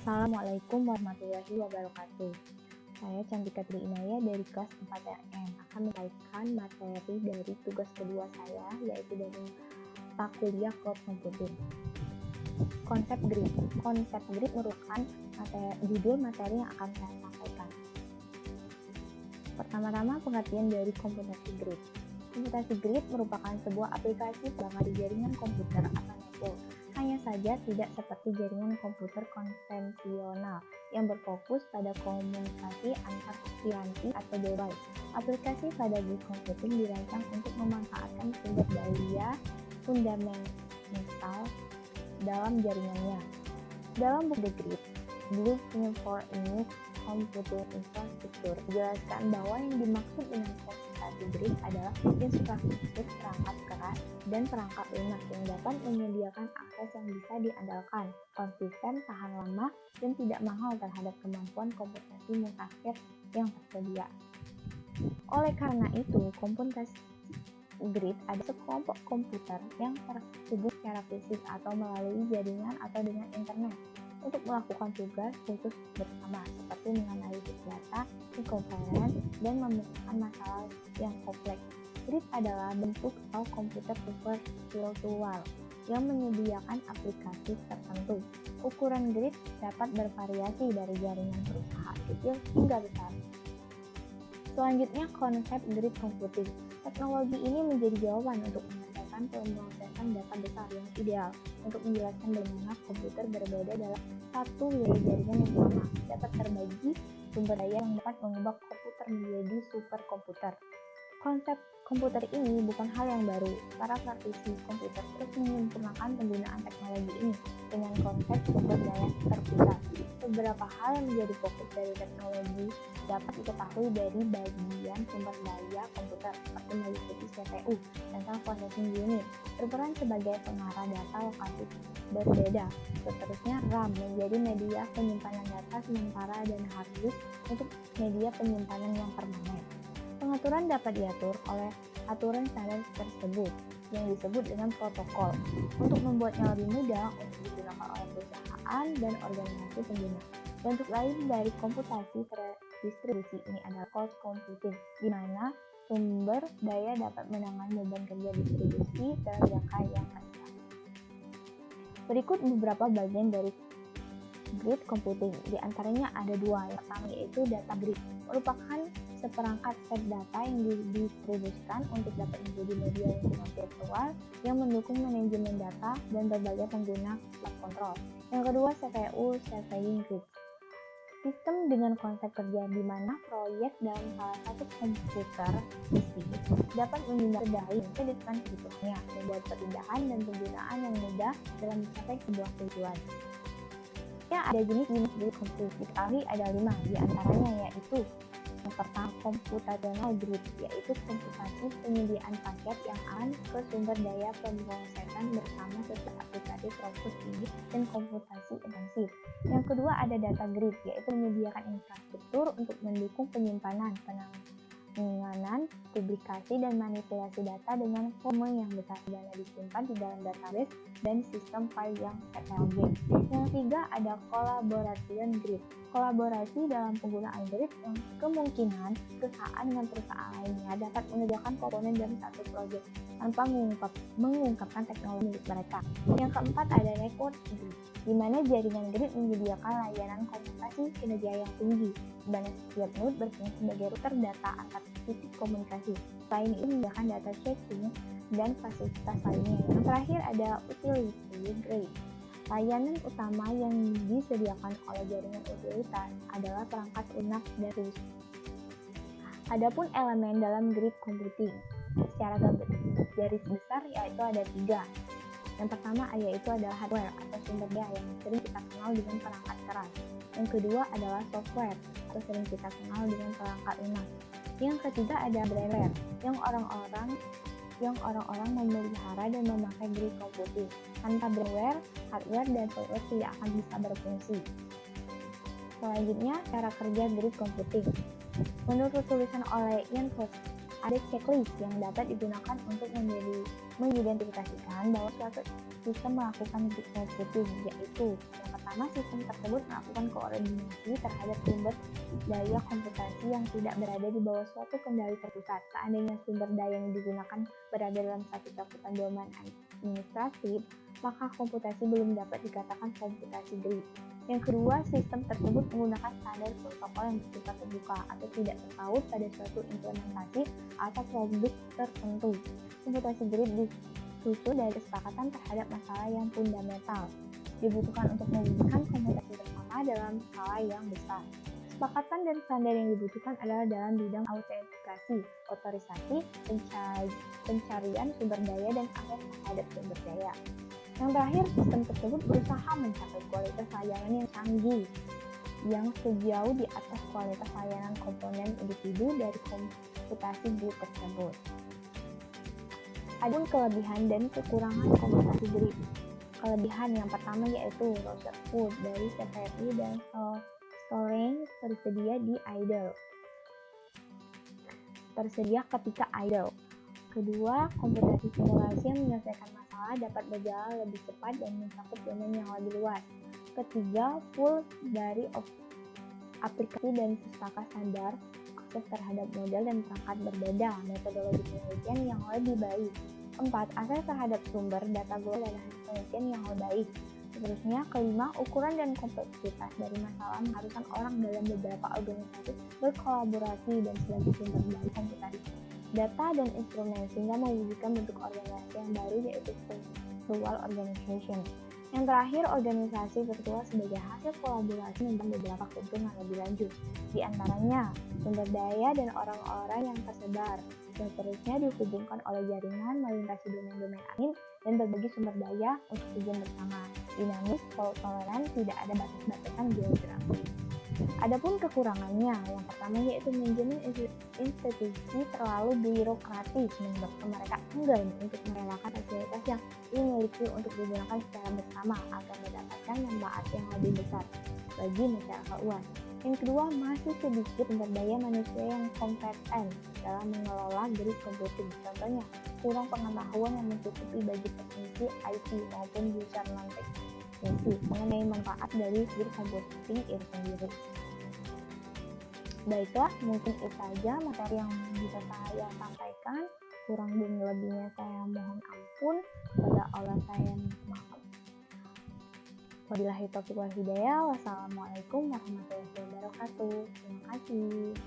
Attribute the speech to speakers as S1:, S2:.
S1: Assalamualaikum warahmatullahi wabarakatuh. Saya Cantika Tri Inaya dari kelas 4 RM akan menyampaikan materi dari tugas kedua saya, yaitu dari mata kuliah Cloud Computing. Konsep grid. Konsep grid merupakan judul materi yang akan saya sampaikan. Pertama-tama, pengertian dari komputasi grid. Komputasi grid merupakan sebuah aplikasi pelanggan di jaringan komputer atau network. Hanya saja tidak seperti jaringan komputer konvensional yang berfokus pada komunikasi antar piranti atau device. Aplikasi pada grid computing dirancang untuk memanfaatkan sumber daya fundamental dalam jaringannya. Dalam buku The Grid, Blueprint for Unit Computing Infrastructure, dijelaskan bahwa yang dimaksud dengan komputasi grid adalah infrastruktur perangkat keras dan perangkat lunak yang dapat menyediakan akses yang bisa diandalkan, konsisten, tahan lama, dan tidak mahal terhadap kemampuan komputasi mutakhir yang tersedia. Oleh karena itu, komputasi grid ada sekelompok komputer yang terhubung secara fisik atau melalui jaringan atau dengan internet untuk melakukan tugas khusus bersama, seperti menganalisis data, e-conference, dan memecahkan masalah yang kompleks. Grid adalah bentuk atau komputer super virtual yang menyediakan aplikasi tertentu. Ukuran grid dapat bervariasi dari jaringan perusahaan kecil hingga besar. Selanjutnya, konsep grid computing. Teknologi ini menjadi jawaban untuk menyelesaikan pemrosesan data besar yang ideal untuk menjelaskan bagaimana komputer berbeda dalam satu wilayah jaringan yang sama, dapat terbagi sumber daya yang dapat mengubah komputer menjadi superkomputer. Konsep komputer ini bukan hal yang baru. Para praktisi komputer terus menyempurnakan penggunaan teknologi ini dengan konsep sumber daya terpisah. Beberapa hal yang menjadi fokus dari teknologi dapat diketahui dari bagian sumber daya komputer, seperti meliputi CPU, Central Processing Unit, berperan sebagai pengarah data lokasi berbeda. Seterusnya, RAM menjadi media penyimpanan data sementara dan hard disk untuk media penyimpanan yang permanen. Pengaturan dapat diatur oleh aturan standar tersebut yang disebut dengan protokol untuk membuatnya lebih mudah untuk digunakan oleh perusahaan dan organisasi pengguna. Bentuk lain dari komputasi terdistribusi ini adalah cloud computing, di mana sumber daya dapat menangani beban kerja distribusi dalam jangka yang panjang. Berikut beberapa bagian dari grid computing. Di antaranya ada dua. Yang pertama yaitu data grid, merupakan seperangkat set data yang didistribusikan untuk dapat menjadi media lingkungan virtual yang mendukung manajemen data dan berbagai pengguna alat kontrol. Yang kedua, CPU Surveying Grid, sistem dengan konsep kerja di mana proyek dalam salah satu komputer PC dapat memindah daya dengan fiturnya, membuat perpindahan dan penggunaan yang mudah dalam mencapai sebuah tujuan. Ada jenis-jenis grid computing, ada 5, di antaranya yaitu yang pertama, computational grid, yaitu komputasi penyediaan paket yang akan ke sumber daya pemrosesan bersama sesuai aplikasi throughput tinggi dan komputasi intensif. Yang kedua, ada data grid, yaitu menyediakan infrastruktur untuk mendukung penyimpanan, penanganan, publikasi, dan manipulasi data dengan volume yang besar, dana disimpan di dalam database dan sistem file yang heterogen. Yang ketiga, ada collaboration grid, kolaborasi dalam penggunaan grid yang kemungkinan perusahaan dengan perusahaan lainnya dapat mengerjakan komponen dalam satu proyek tanpa mengungkapkan teknologi milik mereka. Yang keempat, ada network grid, di mana jaringan grid menyediakan layanan komunikasi kinerja yang tinggi, di mana setiap node berfungsi sebagai router data antar titik komunikasi. Selain itu, menyediakan data sharing dan fasilitas lainnya. Yang terakhir, ada utility grid. Layanan utama yang disediakan oleh jaringan utilitas adalah perangkat lunak dan RISC. Adapun elemen dalam grid computing secara garis besar yaitu ada 3. Yang pertama yaitu adalah hardware atau sumber daya yang sering kita kenal dengan perangkat keras. Yang kedua adalah software atau sering kita kenal dengan perangkat lunak. Yang ketiga ada brainware yang orang-orang memelihara dan memakai grid computing. Tanpa brainware, hardware dan software tidak akan bisa berfungsi. Selanjutnya, cara kerja grid computing. Menurut tulisan oleh Ian Foster, ada checklist yang dapat digunakan untuk mengidentifikasikan bahwa suatu sistem melakukan grid computing, yaitu yang pertama pertama, sistem tersebut melakukan koordinasi terhadap sumber daya komputasi yang tidak berada di bawah suatu kendali terpusat. Seandainya sumber daya yang digunakan berada dalam satu cakupan domain administratif, maka komputasi belum dapat dikatakan komputasi grid. Yang kedua, sistem tersebut menggunakan standar protokol yang bersifat terbuka atau tidak terpaut pada suatu implementasi atau produk tertentu. Komputasi grid disusun dari kesepakatan terhadap masalah yang fundamental, dibutuhkan untuk mewujudkan komputasi bersama dalam skala yang besar. Kesepakatan dan standar yang dibutuhkan adalah dalam bidang autentikasi, otorisasi, pencarian sumber daya, dan akses terhadap sumber daya. Yang terakhir, sistem tersebut berusaha mencapai kualitas layanan yang canggih, yang sejauh di atas kualitas layanan komponen individu dari komputasi grid tersebut. Adapun kelebihan dan kekurangan komputasi grid. Kelebihan yang pertama yaitu Rutherford dari CPI dan storage tersedia ketika idle. Kedua, komputasi simulasi yang menyelesaikan masalah dapat berjalan lebih cepat dan mencakup domain yang lebih luas. Ketiga, full dari aplikasi dan pustaka standar, akses terhadap model dan perangkat berbeda, metodologi penelitian yang lebih baik. Keempat, akses terhadap sumber data global dan hasil penelitian yang lebih baik. Seterusnya, kelima, ukuran dan kompleksitas dari masalah mengharuskan orang dalam beberapa organisasi berkolaborasi dan sebagai sumber dari komputasi, data, dan instrumen sehingga mewujudkan bentuk organisasi yang baru yaitu virtual organization. Yang terakhir, organisasi virtual sebagai hasil kolaborasi memberikan beberapa keuntungan lebih lanjut, di antaranya sumber daya dan orang-orang yang tersebar. Seterusnya dihubungkan oleh jaringan melintasi domain-domain admin dan berbagi sumber daya untuk tujuan bersama. Dinamis, toleran, tidak ada batas-batasan geografi. Adapun kekurangannya, yang pertama yaitu manajemen institusi terlalu birokratis menyebabkan mereka enggan untuk merelakan fasilitas yang dimiliki untuk digunakan secara bersama agar mendapatkan manfaat yang lebih besar bagi masyarakat luas. Yang kedua, masih sedikit sumber daya manusia yang kompeten dalam mengelola grid computing. Contohnya, kurang pengetahuan yang mencukupi bagi teknisi IT maupun user non-teknisi mengenai manfaat dari grid computing itu sendiri. Baiklah, mungkin itu saja materi yang bisa saya sampaikan. Kurang dan lebihnya saya mohon ampun. Kepada Allah saya mohon. Wabillahi taufiq wal hidayah. Wassalamualaikum warahmatullahi wabarakatuh. Terima kasih.